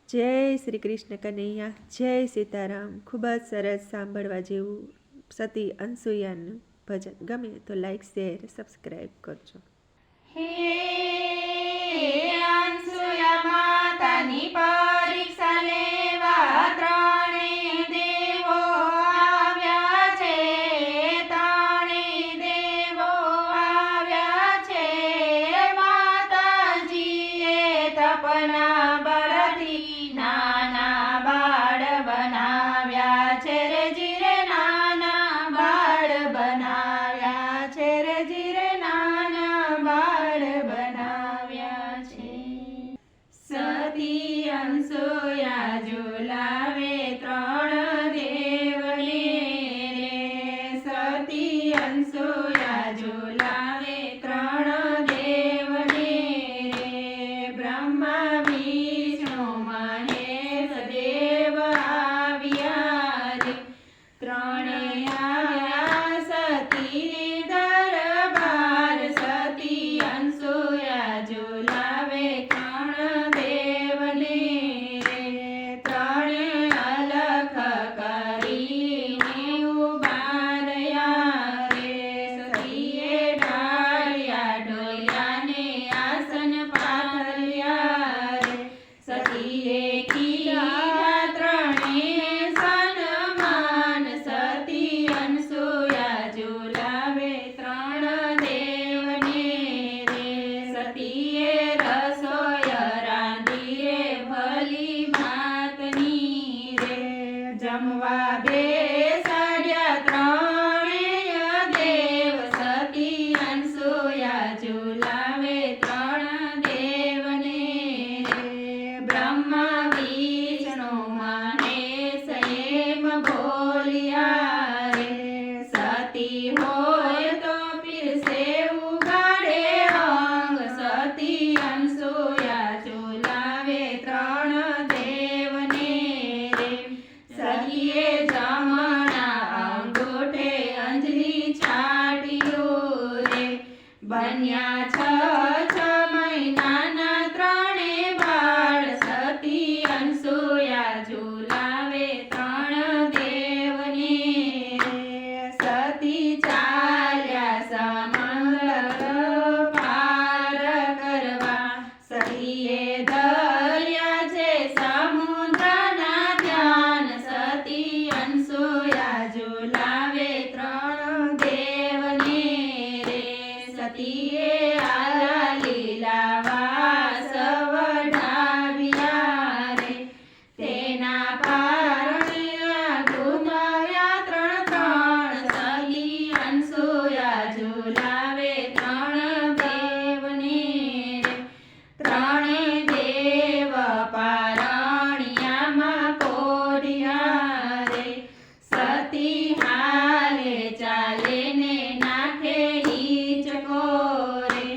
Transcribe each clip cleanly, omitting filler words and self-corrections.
જય શ્રી કૃષ્ણ કનૈયા, જય સીતારામ. ખૂબ જ સરસ સાંભળવા જેવું સતી અનસુયાનું ભજન. ગમે તો લાઈક, શેર, સબસ્ક્રાઈબ કરજો. હે અનસુયા માતાની પરીક્ષા લેવા ત્રણેય દેવો આવ્યા છે. ત્રણેય દેવો આવ્યા છે. માતાજીએ તપના બળથી નાના બાળ બનાવ્યા છે. રે જીરે નાના બાળ બનાવ્યા છે. રે જીરે નાના બાળ બનાવ્યા છે. સતી અનસુયા ઝુલાવે ત્રણ દેવને રે. સતી અનસુયા ઝુલાવે ત્રણ દેવને રે. બ્રહ્મા વિષ્ણુ મહેશ દેવ આવ્યા રે. ત્રણેય આવ્યા સતી દરબાર. સતી અનસુયા ઝુલાવે ત્રણ દેવને રે. ત્રણે અલખ કરીને ઉભા રહ્યા રે. સતીએ ઢાળ્યા ઢોલિયાને આસન પાથર્યા રે. સતીએ કીધા ત્રણે સન્માન. સતી અનસુયા ઝુલાવે ત્રણ દેવને રે. સતીએ રસોઈ રાંધી રે ભલી ભાતની રે. જમવા બેસાડ્યા ત્રણેય દેવ. સતી અનસુયા ઝુલાવે ત્રણ દેવને રે. બ્રહ્મા વિષ્ણુ મહેશ એમ બોલ્યા રે. સતી હોય તો પીરસે ઉગાડે અંગ. સતી અનસુયા ઝુલાવે ત્રણ દેવને રે. સતીએ જમણા અંગૂઠે અંજલિ છાટ્યું રે. બન્યા છ મહિનાના ત્રણે બાળ. સતી અનસુયા ઝુલાવે ત્રણ દેવને રે. સતી ચાલ્યા સમંદર પાર કરવા. સતીએ ધર્યા છે સમુદ્રના ધ્યાન. સતી અનસુયા ઝુલાવે ત્રણ દેવને રે. સતીએ આલા લીલા વાસ વઢાવ્યા રે. તેના પારણ્યા ઘૂમાવ્યા ત્રણ ત્રણ. સતી અનસુયા ઝુલાવે ત્રણ દેવને રે. ત્રણે દેવ પારણ્યામાં પોઢ્યા રે. સતી હાલે ચાલે ને નાખે હિંચકો રે.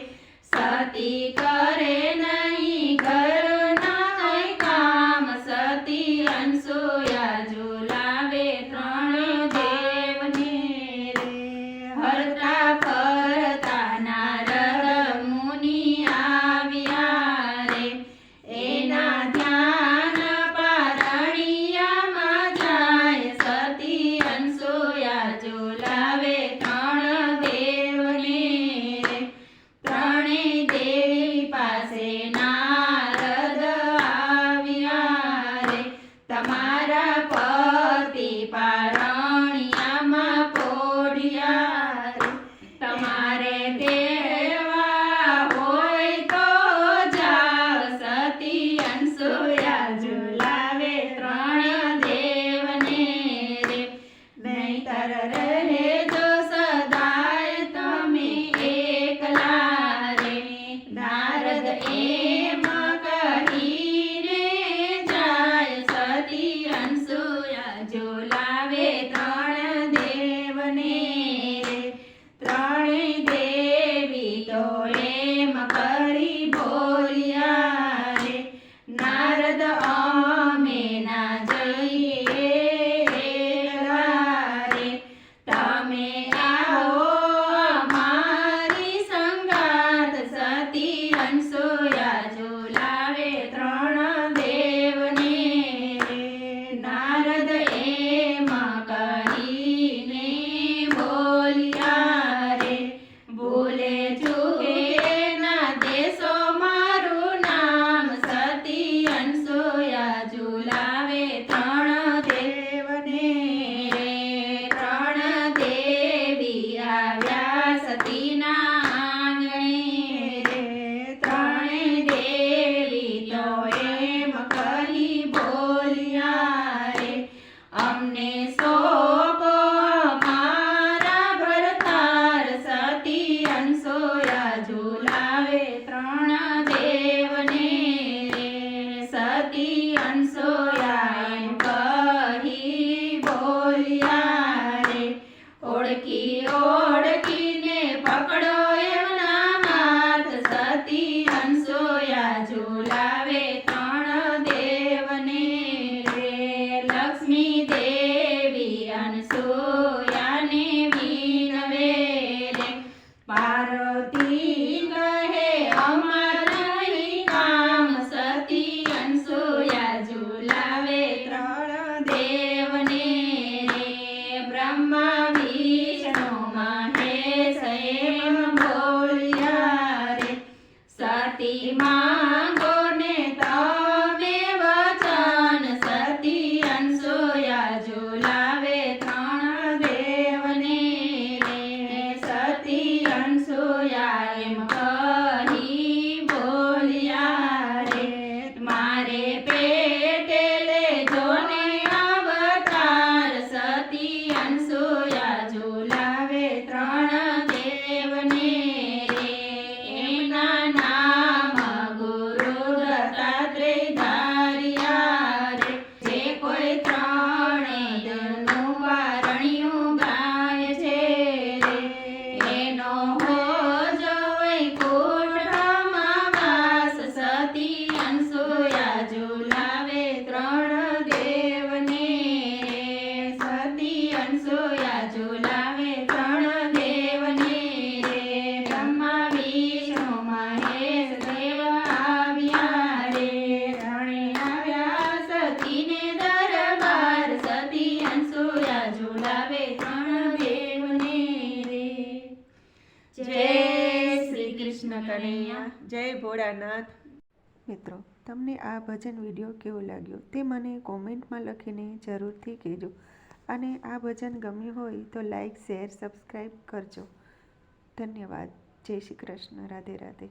સતી કરે નહીં ઘરના કંઈ કામ. સતી અનસુયા ઝુલાવે ત્રણ દેવને રે. હરતા ફરતા નારદ મુનિ આવ્યા રે. એના ધ્યાન પારણિયામાં જાય. સતી અનસુયા ઝુલાવે ત્રણ દેવને રે. ત્રણેય દેવી પાસે નારદ આવ્યા રે. તમારા પતિ પારણિયામાં પોઢ્યા રે. તમારે દેવા હોય તો જાવ. સતી અનસુયા ઝુલાવે ત્રણ દેવને રે. નહીંતર રહેજો સદાય તમે એકલા રે. નારદ એમ કહીને જાય. સતી અનસુયા ઝુલાવે ત્રણ દેવને રે. ત્રણેય દેવી તો એમ કરી બોલ્યા રે. નારદ અમે ના જઈએ એકલા રે. તમે આવો અમારી સંગાત. સતી અનસુયા ઝુલાવે ત્રણ દેવને ઓળખીને પકડો એમના હાથ સતી અનસૂયા ઝુલાવે ત્રણ દેવને રે લક્ષ્મી દેવી અનસૂયાને વિનવે રે પાર્વતી કહે અમાર નહીં કામ સતી અનસૂયા ઝુલાવે ત્રણ દેવને રે બ્રહ્મા વિષ્ણુ મહેશ એમ બોલ્યા રે સતી માંગો ને તમે વચન સતી અનસૂયા ઝુલાવે ત્રણ દેવને રે સતી અનસૂયા એમ કહી બોલ્યા રે મારે પેટે લેજો ને અવતાર સતી અનસૂયા ઝુલાવે ત્રણ દેવને રે એમના નામ ગુરુ દત્તાત્રેય ધાર્યા રે જે કોઈ ત્રણેયનું વારણિયું ગાય છે રે એનો હોજો વૈકુંઠમાં વાસ સતી અનસૂયા ઝુલાવે ત્રણ દેવને રે સતી અનસૂયા ઝુલાવે ત્રણ દેવને રે બ્રહ્મા વિષ્ણુ મહેશ દેવ આવ્યા રે રણે આવ્યા સતીને દરબાર સતી અનસૂયા ઝુલાવે ત્રણ દેવને રે જય શ્રી કૃષ્ણ કનૈયા જય ભોળાનાથ. મિત્રો, તમને આ ભજન વિડીયો કેવો લાગ્યો તે મને કોમેન્ટમાં લખીને જરૂરથી કહેજો. અને આ ભજન ગમ્યું હોય તો લાઈક, શેર, સબસ્ક્રાઈબ કરજો. ધન્યવાદ. જય શ્રી કૃષ્ણ. રાધે રાધે.